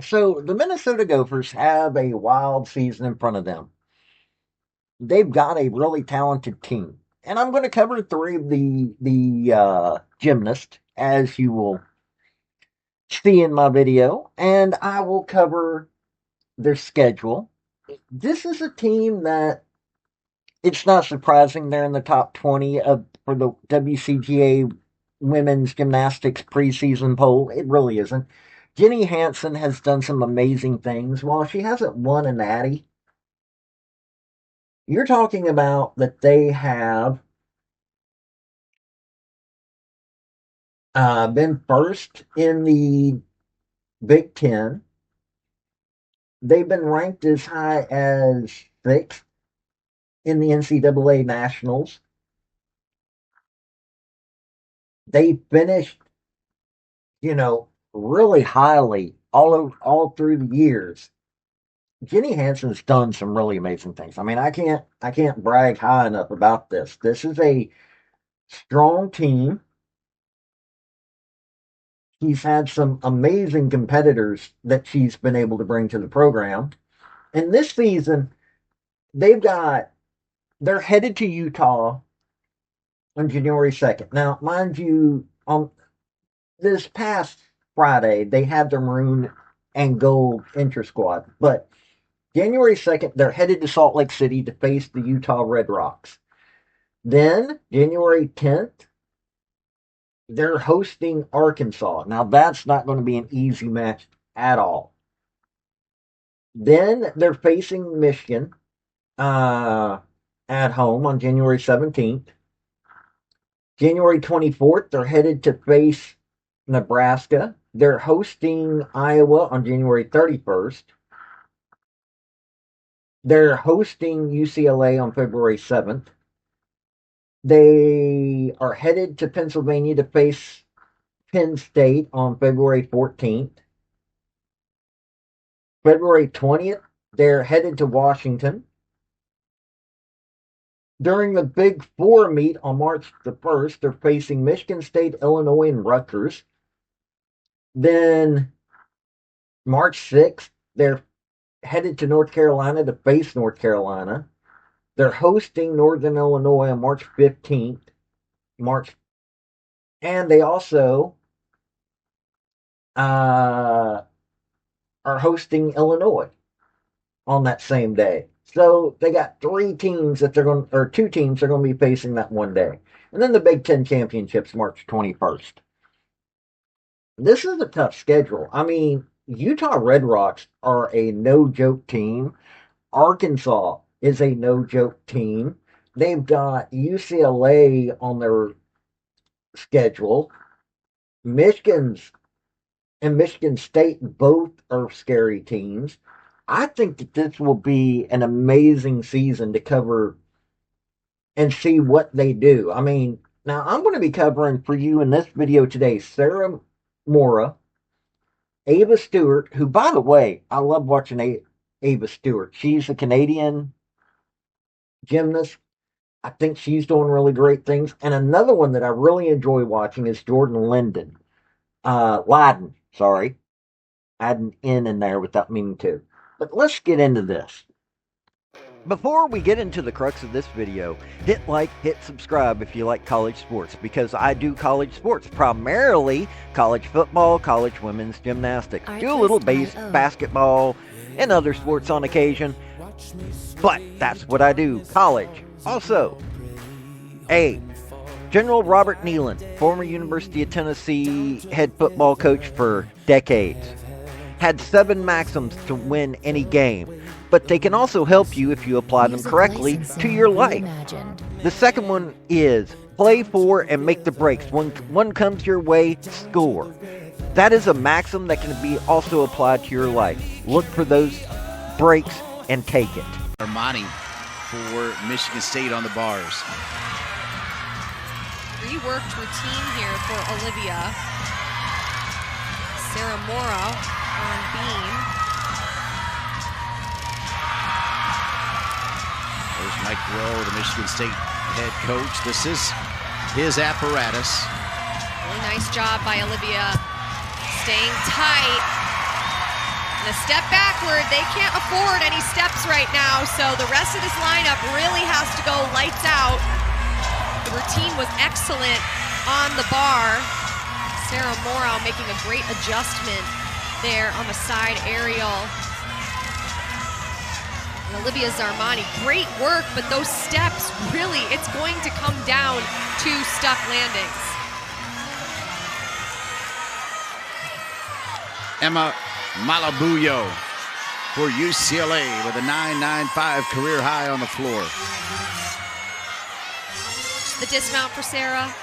So the Minnesota Gophers have a wild season in front of them. They've got a really talented team, and I'm going to cover three of the gymnasts, as you will see in my video, and I will cover their schedule. This is a team that it's not surprising they're in the top 20 of for the WCGA women's gymnastics preseason poll. It really isn't. Jenny Hansen has done some amazing things. While she hasn't won a natty, you're talking about that they have been first in the Big Ten. They've been ranked as high as sixth in the NCAA Nationals. They finished, really highly all through the years. Jenny Hansen's done some really amazing things. I mean, I can't brag high enough about this. This is a strong team. She's had some amazing competitors that she's been able to bring to the program. And this season, they've got they're headed to Utah on January 2nd. Now, mind you, on this past Friday, they had their maroon and gold inter squad, but January 2nd, they're headed to Salt Lake City to face the Utah Red Rocks. Then, January 10th, they're hosting Arkansas. Now, that's not going to be an easy match at all. Then, they're facing Michigan at home on January 17th. January 24th, they're headed to face Nebraska. They're hosting Iowa on January 31st. They're hosting UCLA on February 7th. They are headed to Pennsylvania to face Penn State on February 14th. February 20th, they're headed to Washington. During the Big Four meet on March the 1st, they're facing Michigan State, Illinois, and Rutgers. Then March 6th, they're headed to North Carolina to face North Carolina. They're hosting Northern Illinois on March 15th. And they also are hosting Illinois on that same day. So they got two teams they're going to be facing that one day. And then the Big Ten Championships March 21st. This is a tough schedule. I mean, Utah Red Rocks are a no joke team. Arkansas is a no joke team. They've got UCLA on their schedule. Michigan's and Michigan State both are scary teams. I think that this will be an amazing season to cover and see what they do. I mean, now I'm going to be covering for you in this video today Sarah Mora, Ava Stewart, who, by the way, I love watching Ava Stewart. She's a Canadian gymnast. I think she's doing really great things. And another one that I really enjoy watching is Jordan Linden. Lyden, sorry. Add an N in there without meaning to. But let's get into this. Before we get into the crux of this video, hit like, hit subscribe if you like college sports, because I do college sports, primarily college football, college women's gymnastics, do a little basketball and other sports on occasion, but that's what I do, college. Also, General Robert Nealon, former University of Tennessee head football coach for decades, had 7 maxims to win any game, but they can also help you if you apply them correctly to your life. The second one is play for and make the breaks. When one comes your way, score. That is a maxim that can be also applied to your life. Look for those breaks and take it. Armani for Michigan State on the bars. Reworked routine here for Olivia. Sarah Mora on beam. There's Mike Rowe, the Michigan State head coach. This is his apparatus. Really nice job by Olivia. Staying tight. And a step backward. They can't afford any steps right now, so the rest of this lineup really has to go lights out. The routine was excellent on the bar. Sarah Morrow making a great adjustment there on the side aerial. And Olivia Zarmani, great work, but those steps, really, it's going to come down to stuck landings. Emma Malabuyo for UCLA with a 9.95 career high on the floor. The dismount for Sarah.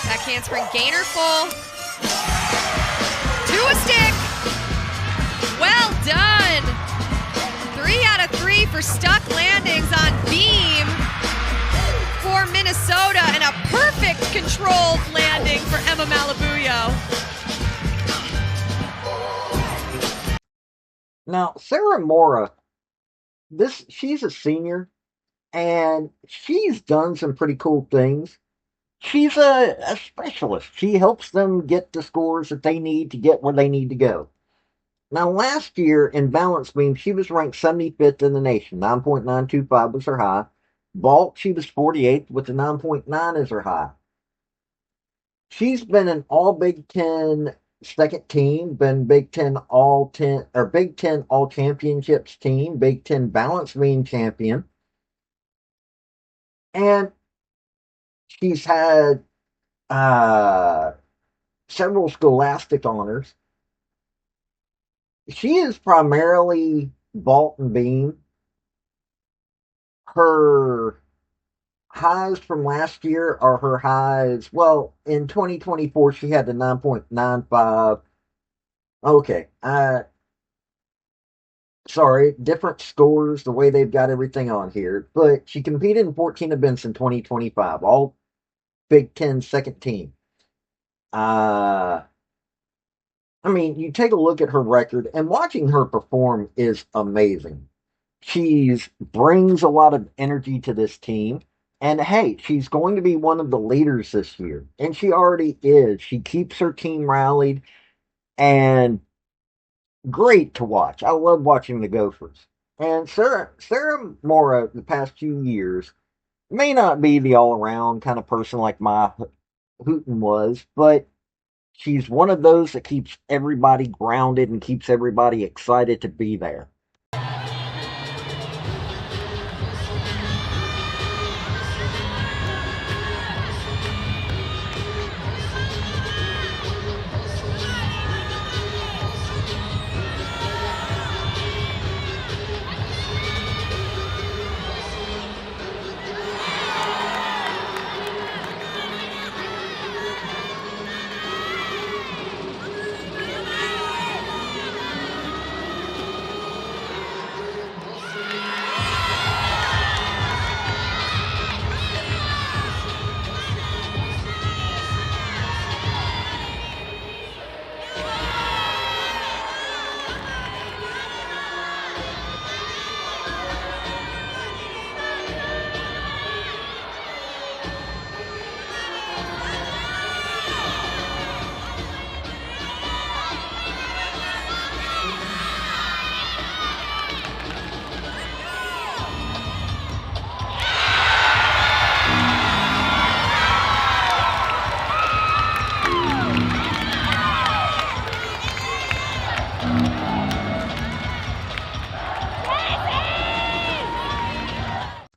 Back handspring, gainer full. To a stick. Well done. 3 out of 3 for stuck landings on beam for Minnesota, and a perfect controlled landing for Emma Malabuyo. Now, Sarah Mora, she's a senior, and she's done some pretty cool things. She's a specialist. She helps them get the scores that they need to get where they need to go. Now, last year in balance beam, she was ranked 75th in the nation. 9.925 was her high. Vault, she was 48th with a 9.9 as her high. She's been an all Big Ten second team, been Big Ten all championships team, Big Ten balance beam champion, and she's had several scholastic honors. She is primarily vault and beam. Her highs from last year are her highs. Well, in 2024, she had the 9.95. Okay. Sorry, different scores, the way they've got everything on here. But she competed in 14 events in 2025, all Big Ten second team. I mean, you take a look at her record, and watching her perform is amazing. She brings a lot of energy to this team. And hey, she's going to be one of the leaders this year. And she already is. She keeps her team rallied, and great to watch. I love watching the Gophers. And Sarah Mora, the past few years, may not be the all around kind of person like Ma Hooten was, but she's one of those that keeps everybody grounded and keeps everybody excited to be there.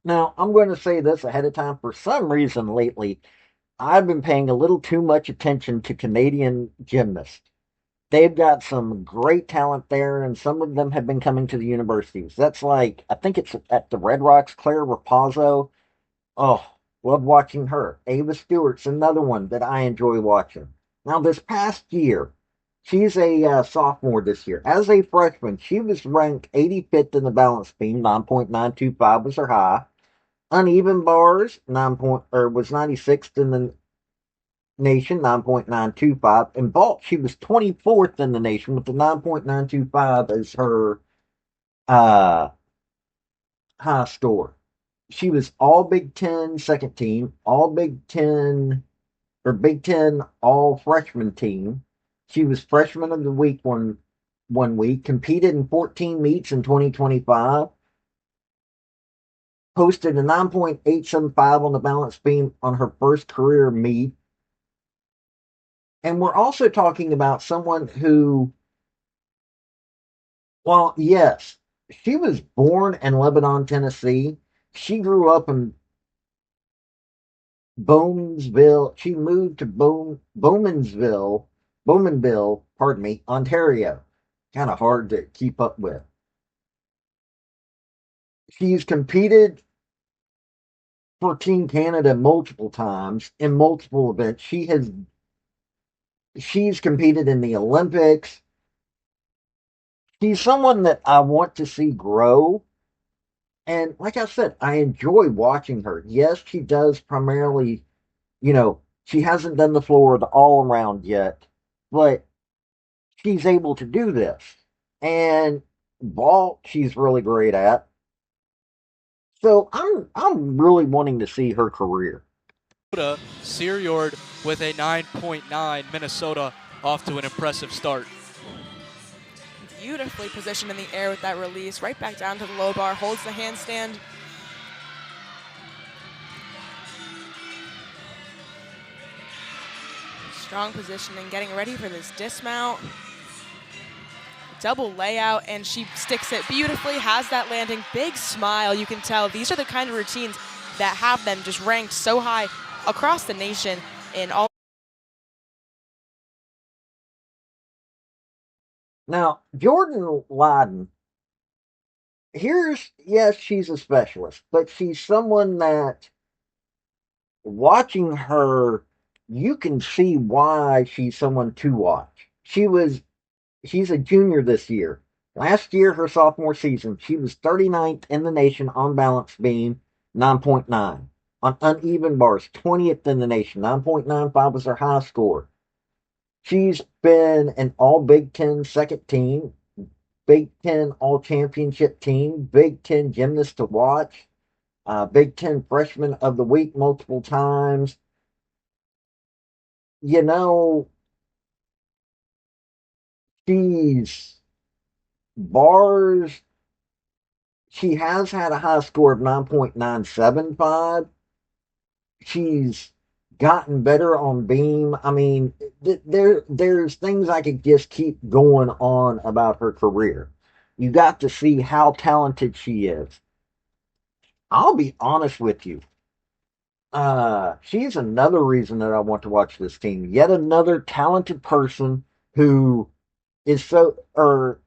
Now, I'm going to say this ahead of time. For some reason lately, I've been paying a little too much attention to Canadian gymnasts. They've got some great talent there, and some of them have been coming to the universities. That's like, I think it's at the Red Rocks, Claire Rapazzo. Oh, love watching her. Ava Stewart's another one that I enjoy watching. Now, this past year, she's a sophomore this year. As a freshman, she was ranked 85th in the balance beam. 9.925 was her high. Uneven bars, was 96th in the nation, 9.925. In vault, she was 24th in the nation with the 9.925 as her high score. She was all Big Ten second team, all Big Ten all freshman team. She was freshman of the week when one week, competed in 14 meets in 2025, posted a 9.875 on the balance beam on her first career meet. And we're also talking about someone who, well, yes, she was born in Lebanon, Tennessee. She grew up in Bowmansville. She moved to Bowmanville, pardon me, Ontario. Kind of hard to keep up with. She's competed for Team Canada multiple times in multiple events. She's competed in the Olympics. She's someone that I want to see grow. And like I said, I enjoy watching her. Yes, she does primarily, she hasn't done the floor of the all around yet, but she's able to do this. And vault, she's really great at. So I'm really wanting to see her career. Searyard with a 9.9. Minnesota off to an impressive start. Beautifully positioned in the air with that release, right back down to the low bar, holds the handstand. Strong positioning, getting ready for this dismount. Double layout, and she sticks it beautifully, has that landing, big smile. You can tell these are the kind of routines that have them just ranked so high across the nation in all. Now, Jordan Lyden, yes, she's a specialist, but she's someone that watching her, you can see why she's someone to watch. She's a junior this year. Last year, her sophomore season, she was 39th in the nation on balance beam, 9.9. On uneven bars, 20th in the nation, 9.95 was her high score. She's been an all Big Ten second team, Big Ten all championship team, Big Ten gymnast to watch, Big Ten freshman of the week multiple times. You know, she's bars. She has had a high score of 9.975. She's gotten better on beam. I mean, there's things I could just keep going on about her career. You got to see how talented she is. I'll be honest with you. She's another reason that I want to watch this team. Yet another talented person who is so or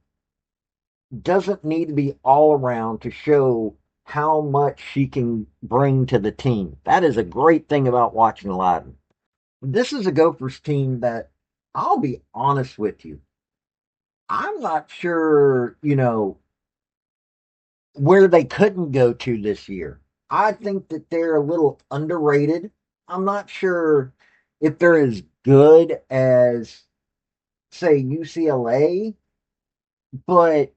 doesn't need to be all around to show how much she can bring to the team. That is a great thing about watching Lyden. This is a Gophers team that I'll be honest with you. I'm not sure, where they couldn't go to this year. I think that they're a little underrated. I'm not sure if they're as good as, say, UCLA, but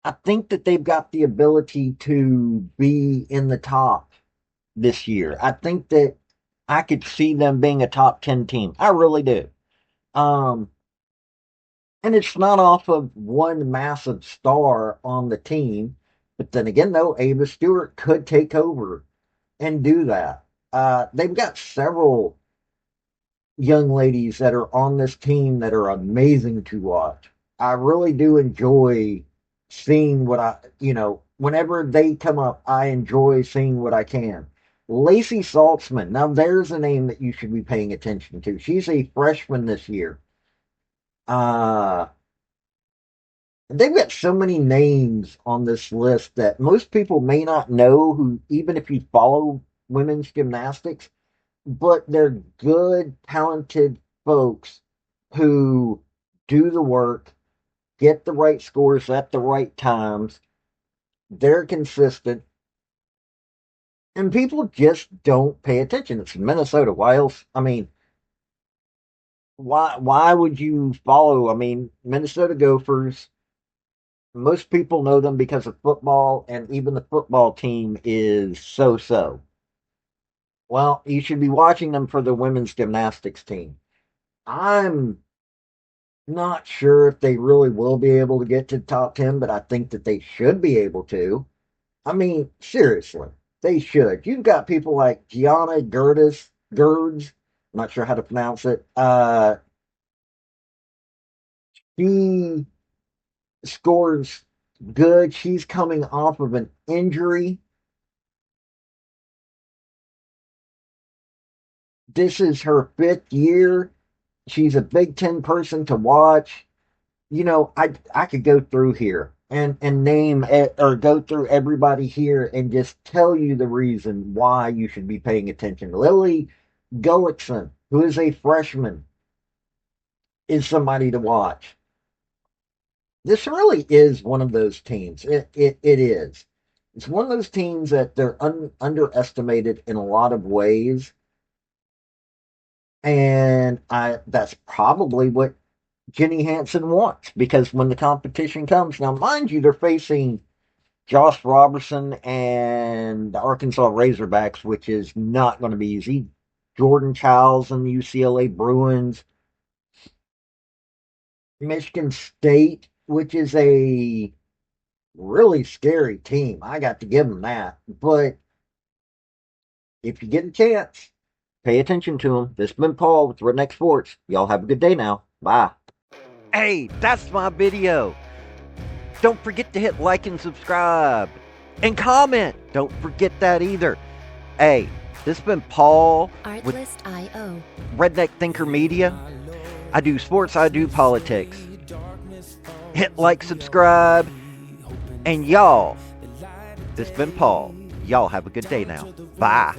I think that they've got the ability to be in the top this year. I think that I could see them being a top 10 team. I really do. Um, and it's not off of one massive star on the team. But then again, though, Ava Stewart could take over and do that. They've got several young ladies that are on this team that are amazing to watch. I really do enjoy seeing whenever they come up, I enjoy seeing what I can. Lacey Saltzman. Now, there's a name that you should be paying attention to. She's a freshman this year. Uh, they've got so many names on this list that most people may not know who, even if you follow women's gymnastics, but they're good, talented folks who do the work, get the right scores at the right times. They're consistent, and people just don't pay attention. It's Minnesota. Why else? I mean, why would you follow? I mean, Minnesota Gophers. Most people know them because of football, and even the football team is so-so. Well, you should be watching them for the women's gymnastics team. I'm Not sure if they really will be able to get to the top 10, but I think that they should be able to. I mean, seriously, they should. You've got people like Gianna Gerds, I'm not sure how to pronounce it. She scores good. She's coming off of an injury. This is her 5th year. She's a Big Ten person to watch. I could go through here and name it, or go through everybody here and just tell you the reason why you should be paying attention. Lily Gullickson, who is a freshman, is somebody to watch. This really is one of those teams. It is. It's one of those teams that they're underestimated in a lot of ways, and that's probably what Jenny Hansen wants, because when the competition comes, now mind you, they're facing Josh Robertson and the Arkansas Razorbacks, which is not going to be easy. Jordan Childs and the UCLA Bruins, Michigan State, which is a really scary team. I got to give them that. But if you get a chance, pay attention to them. This has been Paul with Redneck Sports. Y'all have a good day now. Bye. Hey, that's my video. Don't forget to hit like and subscribe. And comment. Don't forget that either. Hey, this has been Paul with Artlist.io. Redneck Thinker Media. I do sports, I do politics. Hit like, subscribe, and y'all, this has been Paul. Y'all have a good day now. Bye.